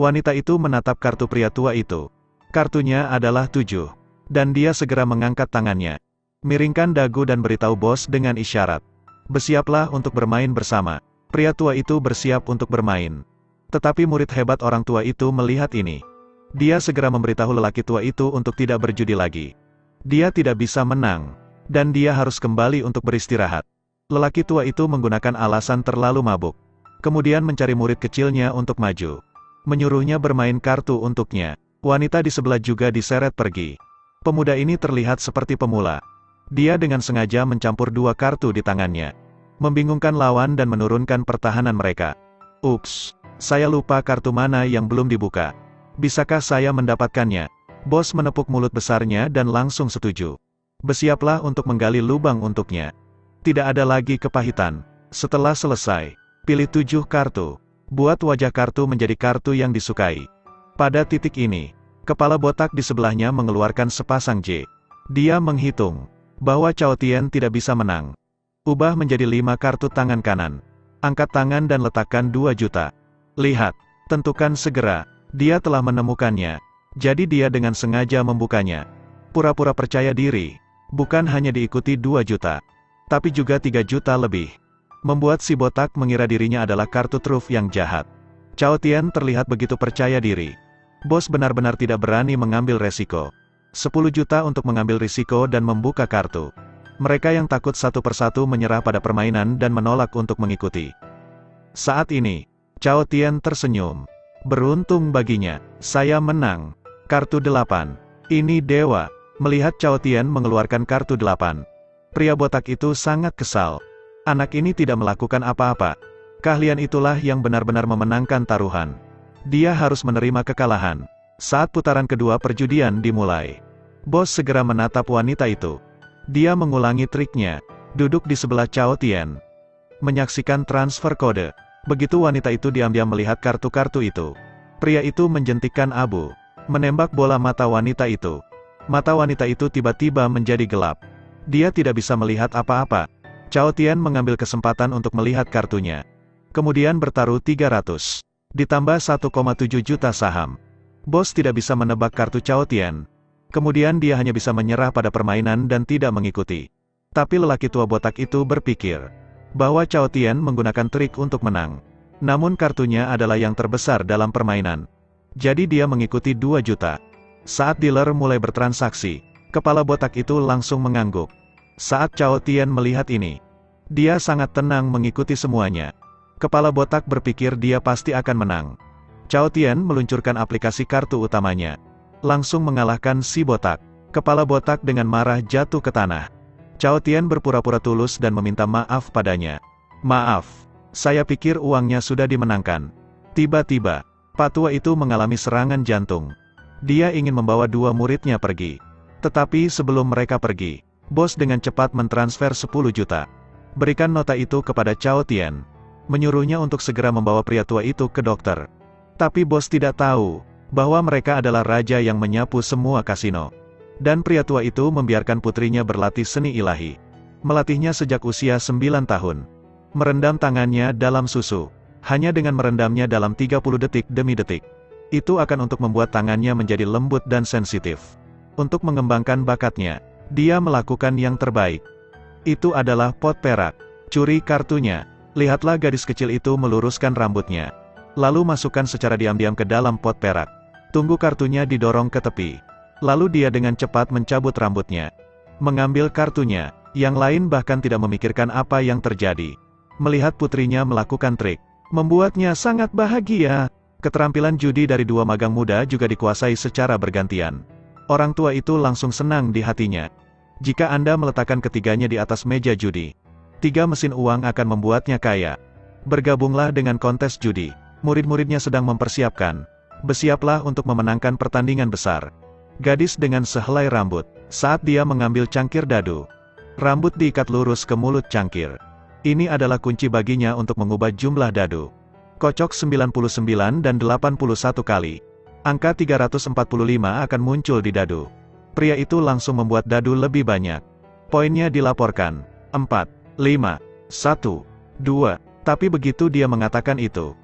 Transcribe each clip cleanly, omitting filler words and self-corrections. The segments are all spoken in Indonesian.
Wanita itu menatap kartu pria tua itu. Kartunya adalah 7. Dan dia segera mengangkat tangannya. Miringkan dagu dan beritahu bos dengan isyarat. Bersiaplah untuk bermain bersama. Pria tua itu bersiap untuk bermain. Tetapi murid hebat orang tua itu melihat ini. Dia segera memberitahu lelaki tua itu untuk tidak berjudi lagi. Dia tidak bisa menang. Dan dia harus kembali untuk beristirahat. Lelaki tua itu menggunakan alasan terlalu mabuk. Kemudian mencari murid kecilnya untuk maju. Menyuruhnya bermain kartu untuknya. Wanita di sebelah juga diseret pergi. Pemuda ini terlihat seperti pemula. Dia dengan sengaja mencampur 2 kartu di tangannya. Membingungkan lawan dan menurunkan pertahanan mereka. Ups, saya lupa kartu mana yang belum dibuka. Bisakah saya mendapatkannya? Bos menepuk mulut besarnya dan langsung setuju. Bersiaplah untuk menggali lubang untuknya. Tidak ada lagi kepahitan. Setelah selesai, pilih 7 kartu. Buat wajah kartu menjadi kartu yang disukai. Pada titik ini, kepala botak di sebelahnya mengeluarkan sepasang J. Dia menghitung bahwa Cao Tian tidak bisa menang. Ubah menjadi 5 kartu tangan kanan. Angkat tangan dan letakkan 2 juta. Lihat, tentukan segera. Dia telah menemukannya. Jadi dia dengan sengaja membukanya. Pura-pura percaya diri. Bukan hanya diikuti 2 juta. Tapi juga 3 juta lebih. Membuat si botak mengira dirinya adalah kartu truf yang jahat. Cao Tian terlihat begitu percaya diri. Bos benar-benar tidak berani mengambil resiko. 10 juta untuk mengambil risiko dan membuka kartu. Mereka yang takut satu persatu menyerah pada permainan dan menolak untuk mengikuti. Saat ini, Cao Tian tersenyum. Beruntung baginya, saya menang. Kartu 8. Ini dewa. Melihat Cao Tian mengeluarkan kartu 8. Pria botak itu sangat kesal. Anak ini tidak melakukan apa-apa. Keahlian itulah yang benar-benar memenangkan taruhan. Dia harus menerima kekalahan. Saat putaran kedua perjudian dimulai. Bos segera menatap wanita itu. Dia mengulangi triknya. Duduk di sebelah Cao Tian. Menyaksikan transfer kode. Begitu wanita itu diam-diam melihat kartu-kartu itu. Pria itu menjentikkan abu. Menembak bola mata wanita itu. Mata wanita itu tiba-tiba menjadi gelap. Dia tidak bisa melihat apa-apa. Cao Tian mengambil kesempatan untuk melihat kartunya. Kemudian bertaruh 300. Ditambah 1,7 juta saham. Bos tidak bisa menebak kartu Cao Tian. Kemudian dia hanya bisa menyerah pada permainan dan tidak mengikuti. Tapi lelaki tua botak itu berpikir bahwa Cao Tian menggunakan trik untuk menang. Namun kartunya adalah yang terbesar dalam permainan. Jadi dia mengikuti 2 juta. Saat dealer mulai bertransaksi, kepala botak itu langsung mengangguk. Saat Cao Tian melihat ini, dia sangat tenang mengikuti semuanya. Kepala botak berpikir dia pasti akan menang. Cao Tian meluncurkan aplikasi kartu utamanya. Langsung mengalahkan si botak. Kepala botak dengan marah jatuh ke tanah. Cao Tian berpura-pura tulus dan meminta maaf padanya. Maaf, saya pikir uangnya sudah dimenangkan. Tiba-tiba, Pak Tua itu mengalami serangan jantung. Dia ingin membawa 2 muridnya pergi. Tetapi sebelum mereka pergi, bos dengan cepat mentransfer 10 juta. Berikan nota itu kepada Cao Tian. Menyuruhnya untuk segera membawa pria tua itu ke dokter. Tapi bos tidak tahu bahwa mereka adalah raja yang menyapu semua kasino. Dan pria tua itu membiarkan putrinya berlatih seni ilahi. Melatihnya sejak usia 9 tahun. Merendam tangannya dalam susu. Hanya dengan merendamnya dalam 30 detik demi detik. Itu akan untuk membuat tangannya menjadi lembut dan sensitif. Untuk mengembangkan bakatnya, dia melakukan yang terbaik. Itu adalah pot perak. Curi kartunya. Lihatlah gadis kecil itu meluruskan rambutnya. Lalu masukkan secara diam-diam ke dalam pot perak. Tunggu kartunya didorong ke tepi. Lalu dia dengan cepat mencabut rambutnya. Mengambil kartunya. Yang lain bahkan tidak memikirkan apa yang terjadi. Melihat putrinya melakukan trik, membuatnya sangat bahagia. Keterampilan judi dari 2 magang muda juga dikuasai secara bergantian. Orang tua itu langsung senang di hatinya. Jika Anda meletakkan ketiganya di atas meja judi, 3 mesin uang akan membuatnya kaya. Bergabunglah dengan kontes judi. Murid-muridnya sedang mempersiapkan. Bersiaplah untuk memenangkan pertandingan besar. Gadis dengan sehelai rambut. Saat dia mengambil cangkir dadu, rambut diikat lurus ke mulut cangkir. Ini adalah kunci baginya untuk mengubah jumlah dadu. Kocok 99 dan 81 kali. Angka 345 akan muncul di dadu. Pria itu langsung membuat dadu lebih banyak. Poinnya dilaporkan. 4, 5, 1, 2. Tapi begitu dia mengatakan itu,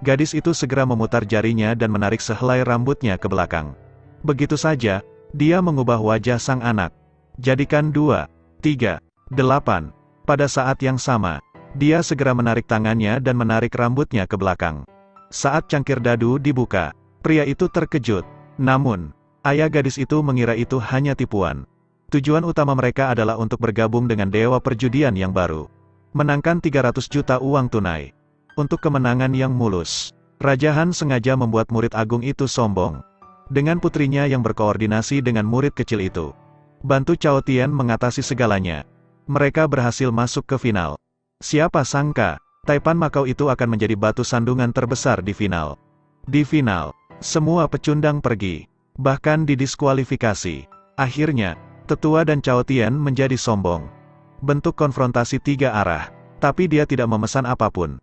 Gadis itu segera memutar jarinya dan menarik sehelai rambutnya ke belakang. Begitu saja, dia mengubah wajah sang anak. Jadikan 2, 3, 8. Pada saat yang sama, dia segera menarik tangannya dan menarik rambutnya ke belakang. Saat cangkir dadu dibuka, pria itu terkejut. Namun, ayah gadis itu mengira itu hanya tipuan. Tujuan utama mereka adalah untuk bergabung dengan dewa perjudian yang baru. Menangkan 300 juta uang tunai. Untuk kemenangan yang mulus, Raja Han sengaja membuat murid agung itu sombong. Dengan putrinya yang berkoordinasi dengan murid kecil itu, bantu Cao Tian mengatasi segalanya. Mereka berhasil masuk ke final. Siapa sangka, Taipan Macau itu akan menjadi batu sandungan terbesar di final. Di final, semua pecundang pergi, bahkan didiskualifikasi. Akhirnya, Tetua dan Cao Tian menjadi sombong. Bentuk konfrontasi 3 arah, tapi dia tidak memesan apapun.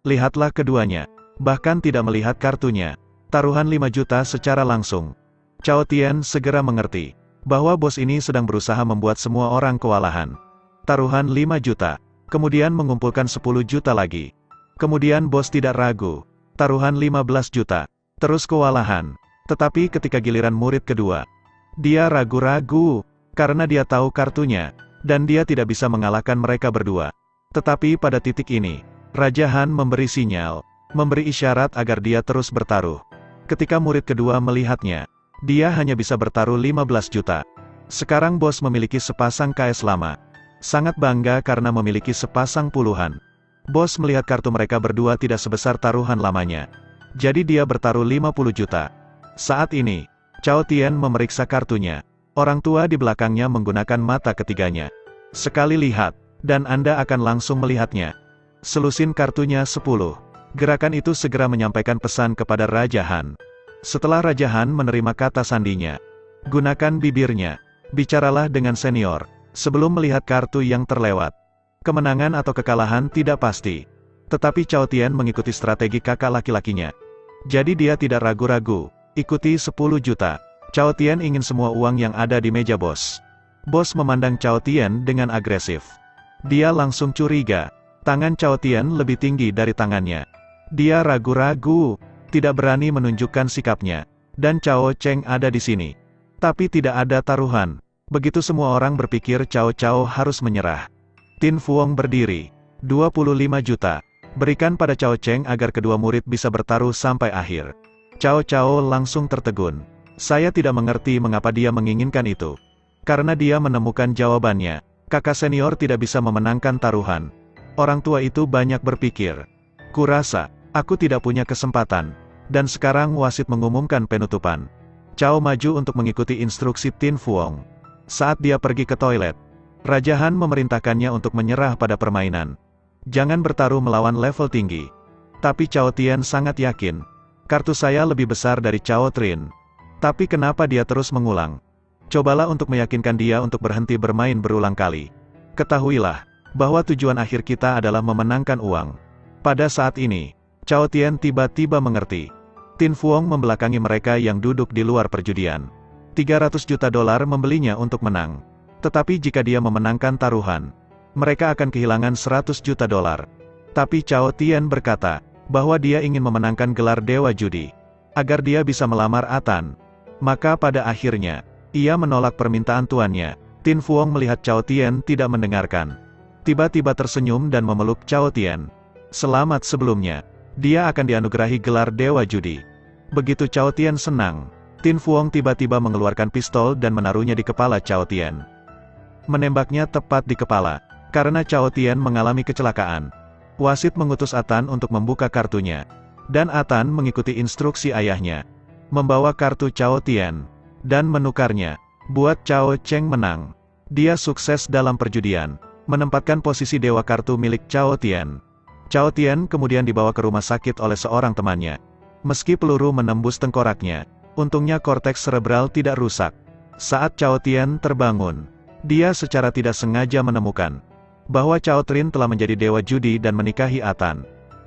Lihatlah keduanya, bahkan tidak melihat kartunya. Taruhan 5 juta secara langsung. Cao Tian segera mengerti, bahwa bos ini sedang berusaha membuat semua orang kewalahan. Taruhan 5 juta, kemudian mengumpulkan 10 juta lagi. Kemudian bos tidak ragu, taruhan 15 juta, terus kewalahan. Tetapi ketika giliran murid kedua, dia ragu-ragu, karena dia tahu kartunya, dan dia tidak bisa mengalahkan mereka berdua. Tetapi pada titik ini, Raja Han memberi sinyal, memberi isyarat agar dia terus bertaruh. Ketika murid kedua melihatnya, dia hanya bisa bertaruh 15 juta. Sekarang bos memiliki sepasang KS lama. Sangat bangga karena memiliki sepasang puluhan. Bos melihat kartu mereka berdua tidak sebesar taruhan lamanya. Jadi dia bertaruh 50 juta. Saat ini, Cao Tian memeriksa kartunya. Orang tua di belakangnya menggunakan mata ketiganya. Sekali lihat, dan Anda akan langsung melihatnya. Selusin kartunya 10. Gerakan itu segera menyampaikan pesan kepada Raja Han. Setelah Raja Han menerima kata sandinya, gunakan bibirnya, bicaralah dengan senior, sebelum melihat kartu yang terlewat. Kemenangan atau kekalahan tidak pasti. Tetapi Cao Tian mengikuti strategi kakak laki-lakinya. Jadi dia tidak ragu-ragu, ikuti 10 juta. Cao Tian ingin semua uang yang ada di meja bos. Bos memandang Cao Tian dengan agresif. Dia langsung curiga. Tangan Cao Tian lebih tinggi dari tangannya. Dia ragu-ragu, tidak berani menunjukkan sikapnya. Dan Cao Cheng ada di sini. Tapi tidak ada taruhan. Begitu semua orang berpikir Cao harus menyerah. Tin Fuong berdiri. 25 juta. Berikan pada Cao Cheng agar kedua murid bisa bertaruh sampai akhir. Cao langsung tertegun. Saya tidak mengerti mengapa dia menginginkan itu. Karena dia menemukan jawabannya. Kakak senior tidak bisa memenangkan taruhan. Orang tua itu banyak berpikir. Kurasa, aku tidak punya kesempatan. Dan sekarang wasit mengumumkan penutupan. Cao maju untuk mengikuti instruksi Tin Fuong. Saat dia pergi ke toilet, Raja Han memerintahkannya untuk menyerah pada permainan. Jangan bertaruh melawan level tinggi. Tapi Cao Tian sangat yakin. Kartu saya lebih besar dari Cao Trin. Tapi kenapa dia terus mengulang? Cobalah untuk meyakinkan dia untuk berhenti bermain berulang kali. Ketahuilah, bahwa tujuan akhir kita adalah memenangkan uang. Pada saat ini, Cao Tian tiba-tiba mengerti. Tin Fuong membelakangi mereka yang duduk di luar perjudian. 300 juta dolar membelinya untuk menang. Tetapi jika dia memenangkan taruhan, mereka akan kehilangan 100 juta dolar. Tapi Cao Tian berkata, bahwa dia ingin memenangkan gelar Dewa Judi, agar dia bisa melamar Atan. Maka pada akhirnya, ia menolak permintaan tuannya. Tin Fuong melihat Cao Tian tidak mendengarkan. Tiba-tiba tersenyum dan memeluk Cao Tian. Selamat sebelumnya. Dia akan dianugerahi gelar Dewa Judi. Begitu Cao Tian senang, Tin Fuong tiba-tiba mengeluarkan pistol dan menaruhnya di kepala Cao Tian. Menembaknya tepat di kepala, karena Cao Tian mengalami kecelakaan. Wasit mengutus Atan untuk membuka kartunya. Dan Atan mengikuti instruksi ayahnya. Membawa kartu Cao Tian. Dan menukarnya. Buat Cao Cheng menang. Dia sukses dalam perjudian. Menempatkan posisi dewa kartu milik Cao Tian. Cao Tian kemudian dibawa ke rumah sakit oleh seorang temannya. Meski peluru menembus tengkoraknya, untungnya korteks cerebral tidak rusak. Saat Cao Tian terbangun, dia secara tidak sengaja menemukan bahwa Cao Trin telah menjadi dewa judi dan menikahi Atan.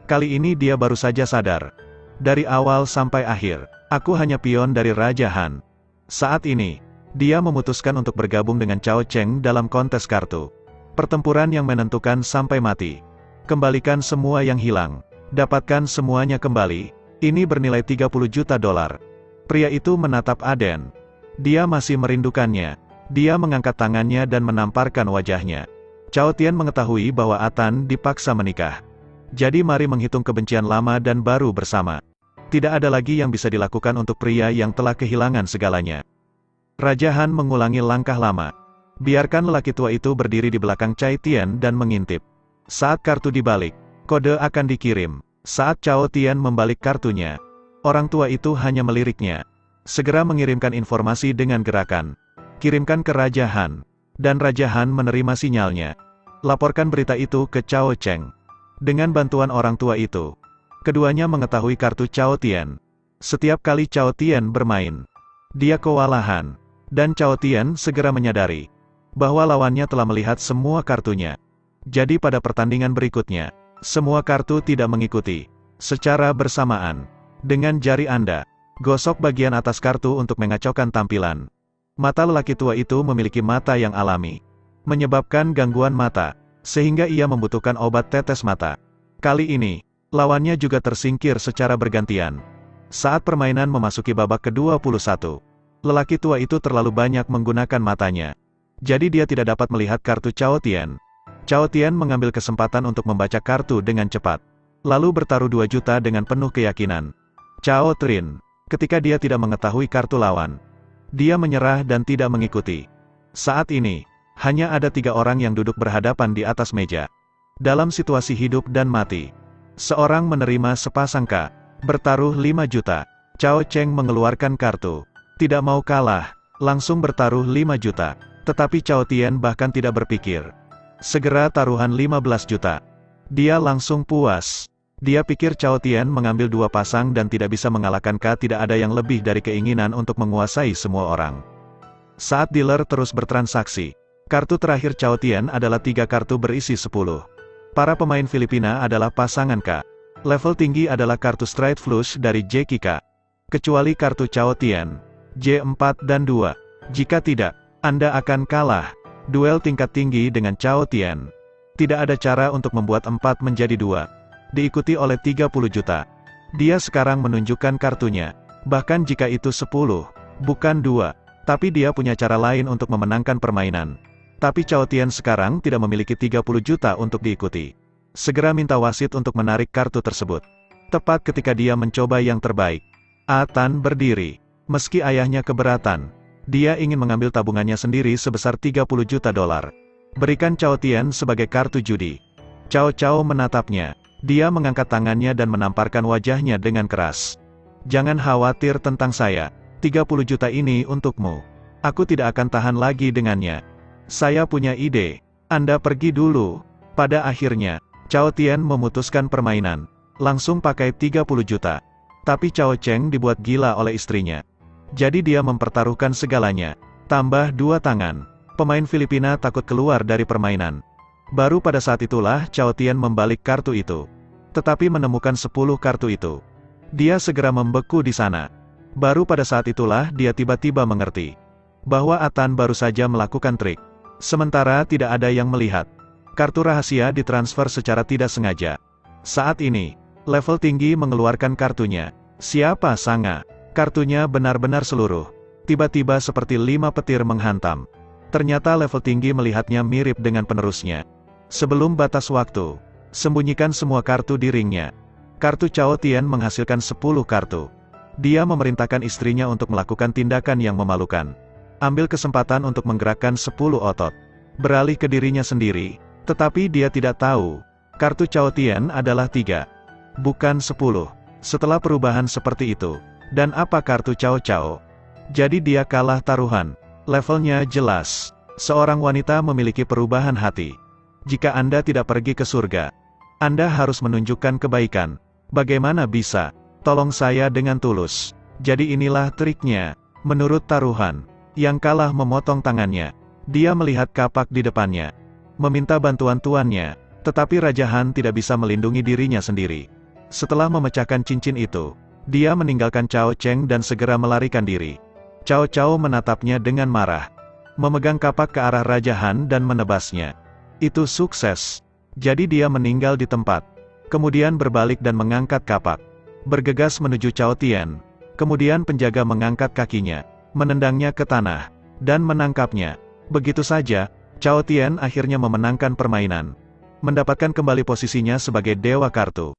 Kali ini dia baru saja sadar. Dari awal sampai akhir, aku hanya pion dari Raja Han. Saat ini, dia memutuskan untuk bergabung dengan Cao Cheng dalam kontes kartu. Pertempuran yang menentukan sampai mati. Kembalikan semua yang hilang. Dapatkan semuanya kembali. Ini bernilai 30 juta dolar. Pria itu menatap Aden. Dia masih merindukannya. Dia mengangkat tangannya dan menamparkan wajahnya. Cao Tian mengetahui bahwa Atan dipaksa menikah. Jadi mari menghitung kebencian lama dan baru bersama. Tidak ada lagi yang bisa dilakukan untuk pria yang telah kehilangan segalanya. Raja Han mengulangi langkah lama. Biarkan lelaki tua itu berdiri di belakang Cai Tian dan mengintip. Saat kartu dibalik, kode akan dikirim. Saat Cao Tian membalik kartunya, orang tua itu hanya meliriknya. Segera mengirimkan informasi dengan gerakan. Kirimkan ke Raja Han. Dan Raja Han menerima sinyalnya. Laporkan berita itu ke Cao Cheng. Dengan bantuan orang tua itu, keduanya mengetahui kartu Cao Tian. Setiap kali Cao Tian bermain, dia kewalahan. Dan Cao Tian segera menyadari bahwa lawannya telah melihat semua kartunya. Jadi pada pertandingan berikutnya, semua kartu tidak mengikuti. Secara bersamaan, dengan jari Anda, gosok bagian atas kartu untuk mengacaukan tampilan. Mata lelaki tua itu memiliki mata yang alami, menyebabkan gangguan mata, sehingga ia membutuhkan obat tetes mata. Kali ini, lawannya juga tersingkir secara bergantian. Saat permainan memasuki babak ke-21, lelaki tua itu terlalu banyak menggunakan matanya. Jadi dia tidak dapat melihat kartu Cao Tian. Cao Tian mengambil kesempatan untuk membaca kartu dengan cepat. Lalu bertaruh 2 juta dengan penuh keyakinan. Cao Trin, ketika dia tidak mengetahui kartu lawan, dia menyerah dan tidak mengikuti. Saat ini, hanya ada 3 orang yang duduk berhadapan di atas meja. Dalam situasi hidup dan mati, seorang menerima sepasang K, bertaruh 5 juta. Cao Cheng mengeluarkan kartu. Tidak mau kalah, langsung bertaruh 5 juta. Tetapi Cao Tian bahkan tidak berpikir. Segera taruhan 15 juta. Dia langsung puas. Dia pikir Cao Tian mengambil 2 pasang dan tidak bisa mengalahkan K. Tidak ada yang lebih dari keinginan untuk menguasai semua orang. Saat dealer terus bertransaksi, kartu terakhir Cao Tian adalah 3 kartu berisi 10. Para pemain Filipina adalah pasangan K. Level tinggi adalah kartu straight flush dari Jackie K. Kecuali kartu Cao Tian, J4 dan 2. Jika tidak, Anda akan kalah. Duel tingkat tinggi dengan Cao Tian. Tidak ada cara untuk membuat 4 menjadi 2. Diikuti oleh 30 juta. Dia sekarang menunjukkan kartunya. Bahkan jika itu 10, bukan 2. Tapi dia punya cara lain untuk memenangkan permainan. Tapi Cao Tian sekarang tidak memiliki 30 juta untuk diikuti. Segera minta wasit untuk menarik kartu tersebut. Tepat ketika dia mencoba yang terbaik, Atan berdiri. Meski ayahnya keberatan, dia ingin mengambil tabungannya sendiri sebesar 30 juta dolar. Berikan Cao Tian sebagai kartu judi. Cao menatapnya. Dia mengangkat tangannya dan menamparkan wajahnya dengan keras. Jangan khawatir tentang saya. 30 juta ini untukmu. Aku tidak akan tahan lagi dengannya. Saya punya ide. Anda pergi dulu. Pada akhirnya, Cao Tian memutuskan permainan. Langsung pakai 30 juta. Tapi Cao Cheng dibuat gila oleh istrinya. Jadi dia mempertaruhkan segalanya. Tambah 2 tangan. Pemain Filipina takut keluar dari permainan. Baru pada saat itulah Cao Tian membalik kartu itu. Tetapi menemukan 10 kartu itu. Dia segera membeku di sana. Baru pada saat itulah dia tiba-tiba mengerti bahwa Atan baru saja melakukan trik. Sementara tidak ada yang melihat. Kartu rahasia ditransfer secara tidak sengaja. Saat ini, level tinggi mengeluarkan kartunya. Siapa sangka, kartunya benar-benar seluruh. Tiba-tiba seperti 5 petir menghantam. Ternyata level tinggi melihatnya mirip dengan penerusnya. Sebelum batas waktu, sembunyikan semua kartu di ringnya. Kartu Cao Tian menghasilkan 10 kartu. Dia memerintahkan istrinya untuk melakukan tindakan yang memalukan. Ambil kesempatan untuk menggerakkan 10 otot. Beralih ke dirinya sendiri, tetapi dia tidak tahu. Kartu Cao Tian adalah 3. Bukan 10. Setelah perubahan seperti itu. Dan apa kartu Cao? Jadi dia kalah taruhan. Levelnya jelas. Seorang wanita memiliki perubahan hati. Jika Anda tidak pergi ke surga, Anda harus menunjukkan kebaikan. Bagaimana bisa? Tolong saya dengan tulus. Jadi inilah triknya. Menurut taruhan, yang kalah memotong tangannya. Dia melihat kapak di depannya. Meminta bantuan tuannya. Tetapi Raja Han tidak bisa melindungi dirinya sendiri. Setelah memecahkan cincin itu, dia meninggalkan Cao Cheng dan segera melarikan diri. Cao menatapnya dengan marah. Memegang kapak ke arah Raja Han dan menebasnya. Itu sukses. Jadi dia meninggal di tempat. Kemudian berbalik dan mengangkat kapak. Bergegas menuju Cao Tian. Kemudian penjaga mengangkat kakinya, menendangnya ke tanah, dan menangkapnya. Begitu saja, Cao Tian akhirnya memenangkan permainan. Mendapatkan kembali posisinya sebagai dewa kartu.